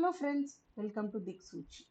Hello friends, welcome to DHIKSOOCHI.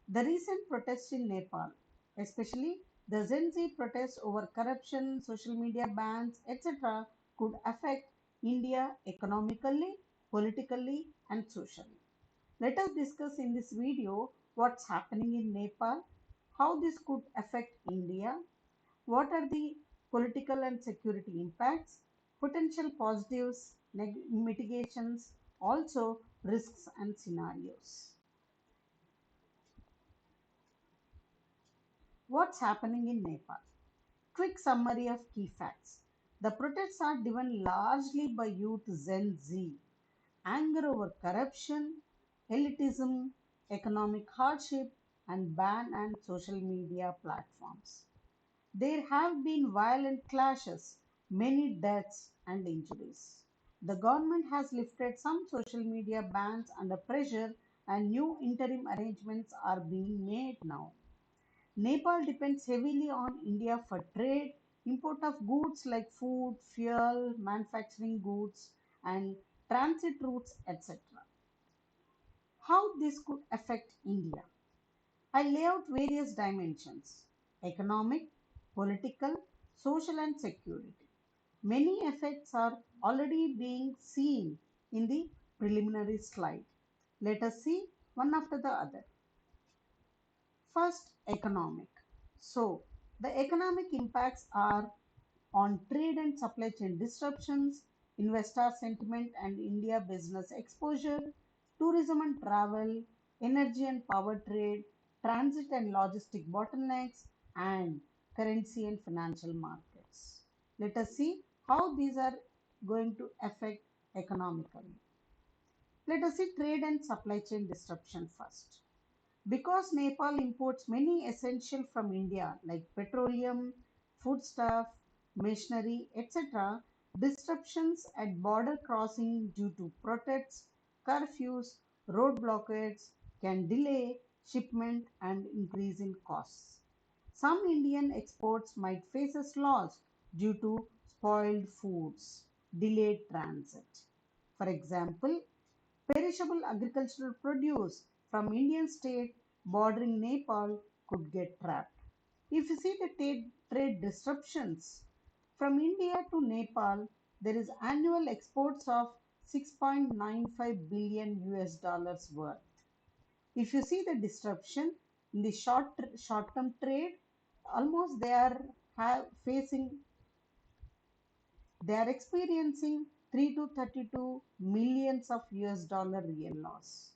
The recent protests in Nepal, especially the Gen Z protests over corruption, social media bans, etc., could affect India economically, politically, and socially. Let us discuss in this video what's happening in Nepal, how this could affect India, what are the political and security impacts, potential positives, mitigations, also risks and scenarios. What's happening in Nepal? Quick summary of key facts. The protests are driven largely by youth Gen Z. Anger over corruption, elitism, economic hardship, and ban on social media platforms. There have been violent clashes, many deaths and injuries. The government has lifted some social media bans under pressure and new interim arrangements are being made now. Nepal depends heavily on India for trade, import of goods like food, fuel, manufacturing goods, and transit routes, etc. How this could affect India? I lay out various dimensions: economic, political, social, and security. Many effects are already being seen in the preliminary slide. Let us see one after the other. First, economic. So, the economic impacts are on trade and supply chain disruptions, investor sentiment and India business exposure, tourism and travel, energy and power trade, transit and logistic bottlenecks, and currency and financial markets. Let us see how these are going to affect economically. Let us see trade and supply chain disruption first. Because Nepal imports many essential from India like petroleum, foodstuff, machinery, etc., disruptions at border crossing due to protests, curfews, road blockades can delay shipment and increase in costs. Some Indian exports might face a loss due to spoiled foods, delayed transit. For example, perishable agricultural produce from Indian state bordering Nepal could get trapped. If you see the trade disruptions from India to Nepal, there is annual exports of 6.95 billion US dollars worth. If you see the disruption in the short-term trade, almost facing they are experiencing 3 to 32 millions of US dollar real loss.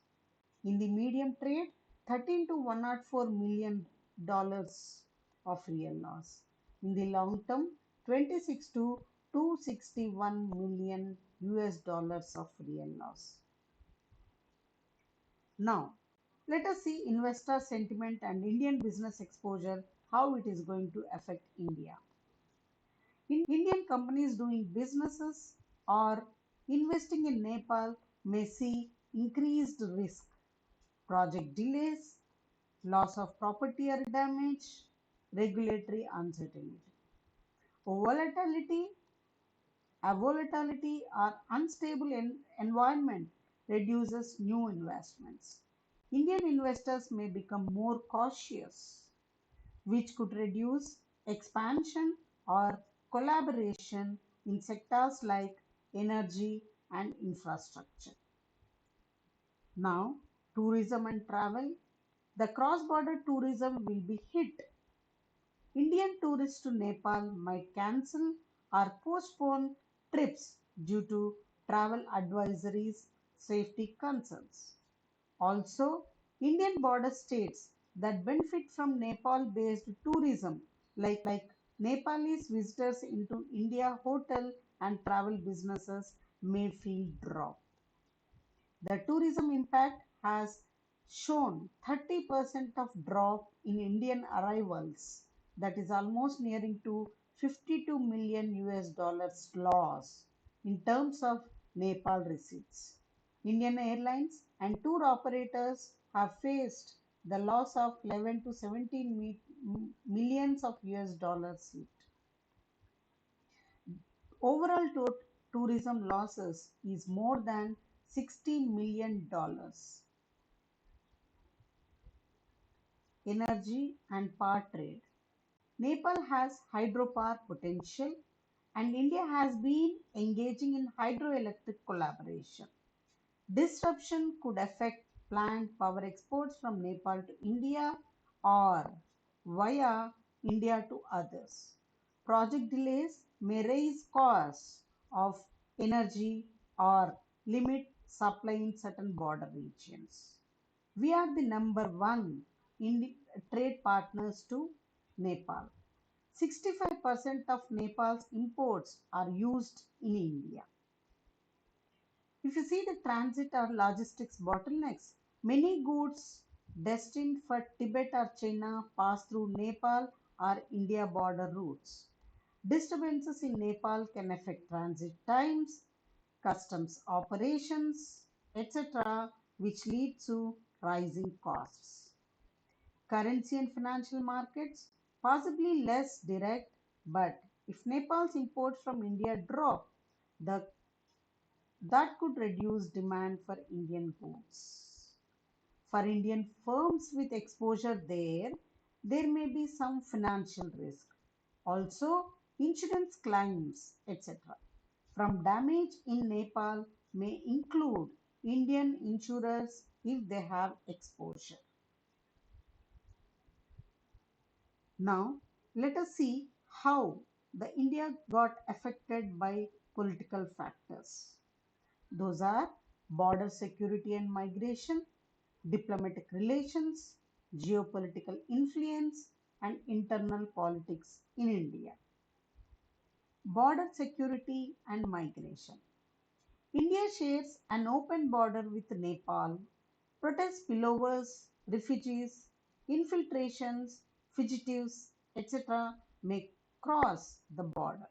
In the medium trade, 13 to 104 million dollars of real loss. In the long term, 26 to 261 million US dollars of real loss. Now, let us see investor sentiment and Indian business exposure, how it is going to affect India. Indian companies doing businesses or investing in Nepal may see increased risk, project delays, loss of property or damage, regulatory uncertainty. Volatility, a volatility or unstable environment reduces new investments. Indian investors may become more cautious, which could reduce expansion or collaboration in sectors like energy and infrastructure. Now, tourism and travel. The cross-border tourism will be hit. Indian tourists to Nepal might cancel or postpone trips due to travel advisories, safety concerns. Also, Indian border states that benefit from Nepal-based tourism, like Nepalese visitors into India hotel and travel businesses, may feel drop. The tourism impact has shown 30% of drop in Indian arrivals, that is almost nearing to 52 million US dollars loss in terms of Nepal receipts. Indian airlines and tour operators have faced the loss of 11 to 17 millions of US dollars hit. Overall tourism losses is more than $60 million. energy, and power trade. Nepal has hydropower potential, and India has been engaging in hydroelectric collaboration. Disruption could affect planned power exports from Nepal to India or via India to others. Project delays may raise costs of energy or limit supply in certain border regions. We are the number one trade partners to Nepal. 65% of Nepal's imports are used in India. If you see the transit or logistics bottlenecks, many goods destined for Tibet or China pass through Nepal or India border routes. Disturbances in Nepal can affect transit times, customs operations, etc., which lead to rising costs. Currency and financial markets, possibly less direct, but if Nepal's imports from India drop, the that could reduce demand for Indian goods. For Indian firms with exposure there, there may be some financial risk. Also, insurance claims, etc., from damage in Nepal may include Indian insurers if they have exposure. Now, let us see how the India got affected by political factors. Those are border security and migration, diplomatic relations, geopolitical influence, and internal politics in India. Border security and migration. India shares an open border with Nepal. Protest spillovers, refugees, infiltrations, fugitives, etc. may cross the border.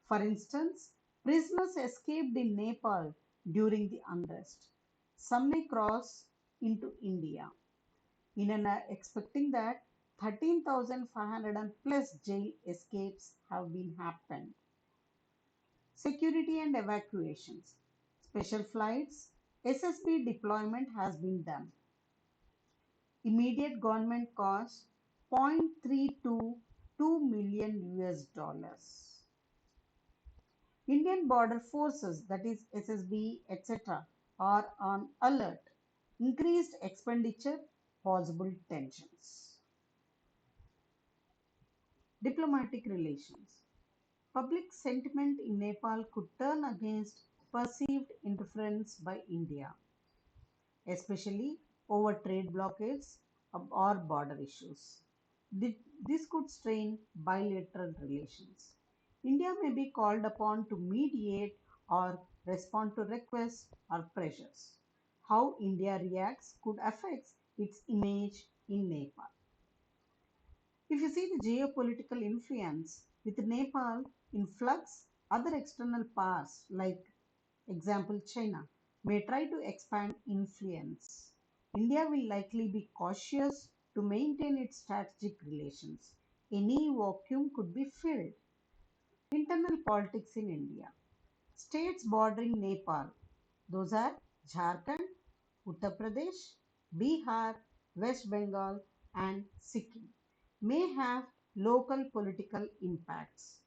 For instance, prisoners escaped in Nepal during the unrest. Some may cross into India. In an expecting that 13,500 plus jail escapes have been happened. Security and evacuations. Special flights, SSB deployment has been done. Immediate government cost 0.322 million US dollars. Indian border forces, that is SSB, etc., are on alert. Increased expenditure, possible tensions. Diplomatic relations. Public sentiment in Nepal could turn against perceived interference by India, especially over trade blockades or border issues. This could strain bilateral relations. India may be called upon to mediate or respond to requests or pressures. How India reacts could affect its image in Nepal. If you see the geopolitical influence with Nepal in flux, other external powers like example China may try to expand influence. India will likely be cautious to maintain its strategic relations. Any vacuum could be filled. Internal politics in India. States bordering Nepal. Those are Jharkhand, Uttar Pradesh, Bihar, West Bengal, and Sikkim may have local political impacts.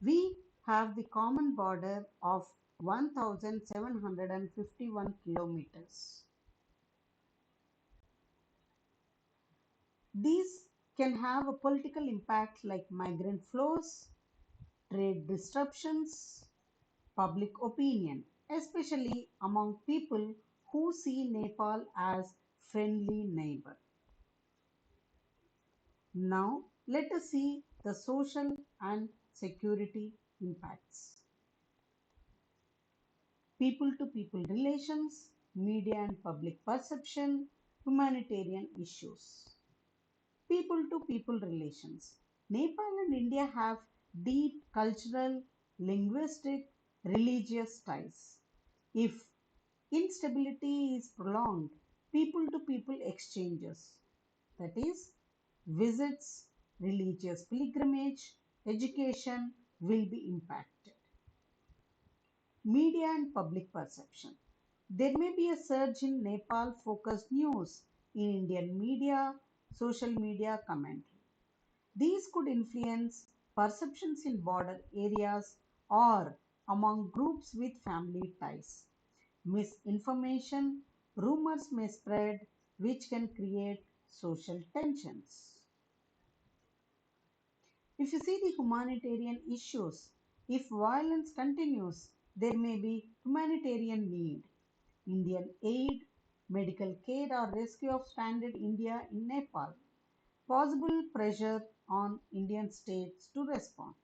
We have the common border of 1,751 kilometers. These can have a political impact like migrant flows, trade disruptions, public opinion, especially among people who see Nepal as friendly neighbor. Now let us see the social and security impacts. People to people relations, media and public perception, humanitarian issues. People to people relations. Nepal and India have deep cultural, linguistic, religious ties. If instability is prolonged, people to people exchanges, that is, visits, religious pilgrimage, education will be impacted. Media and public perception. There may be a surge in Nepal focused news in Indian media, social media commentary. These could influence perceptions in border areas or among groups with family ties. Misinformation, rumors may spread, which can create social tensions. If you see the humanitarian issues, if violence continues, there may be humanitarian need. Indian aid, medical care, or rescue of stranded India in Nepal. Possible pressure on Indian states to respond.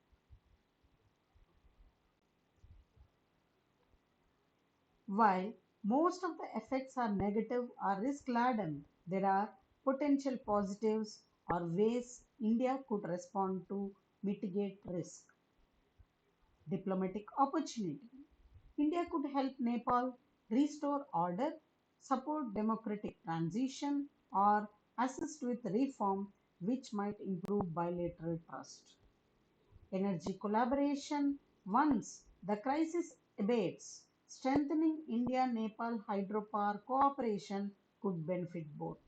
While most of the effects are negative or risk laden, there are potential positives or ways India could respond to mitigate risk. Diplomatic opportunity. India could help Nepal restore order, support democratic transition, or assist with reform which might improve bilateral trust. Energy collaboration. Once the crisis abates, strengthening India Nepal hydropower cooperation could benefit both.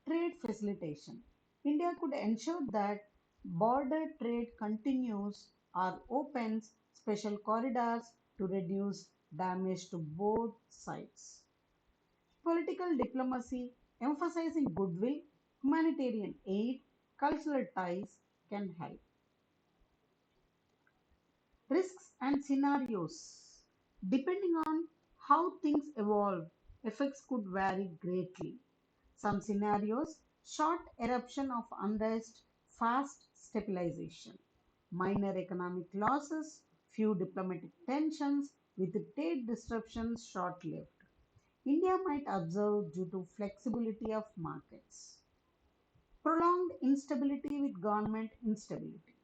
Trade facilitation. India could ensure that border trade continues or opens special corridors to reduce damage to both sides. Political diplomacy, emphasizing goodwill, humanitarian aid, cultural ties can help. Risks and scenarios. Depending on how things evolve, effects could vary greatly. Some scenarios, short eruption of unrest, fast stabilization, minor economic losses, few diplomatic tensions, with trade disruptions short lived. India might observe due to flexibility of markets. Prolonged instability with government instability.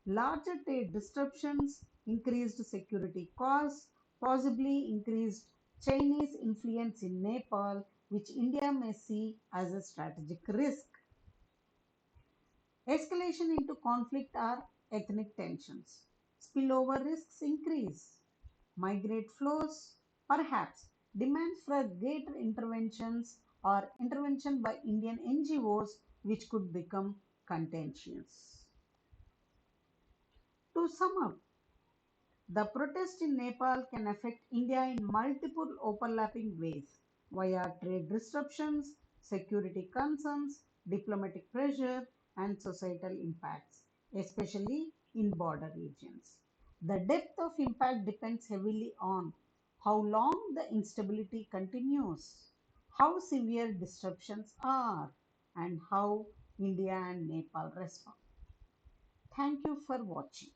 Larger trade disruptions, increased security costs, possibly increased Chinese influence in Nepal, which India may see as a strategic risk. Escalation into conflict or ethnic tensions. Spillover risks increase. Migrate flows, perhaps demands for greater interventions or intervention by Indian NGOs, which could become contentious. To sum up, the protest in Nepal can affect India in multiple overlapping ways via trade disruptions, security concerns, diplomatic pressure, and societal impacts, especially in border regions. The depth of impact depends heavily on how long the instability continues, how severe disruptions are, and how India and Nepal respond. Thank you for watching.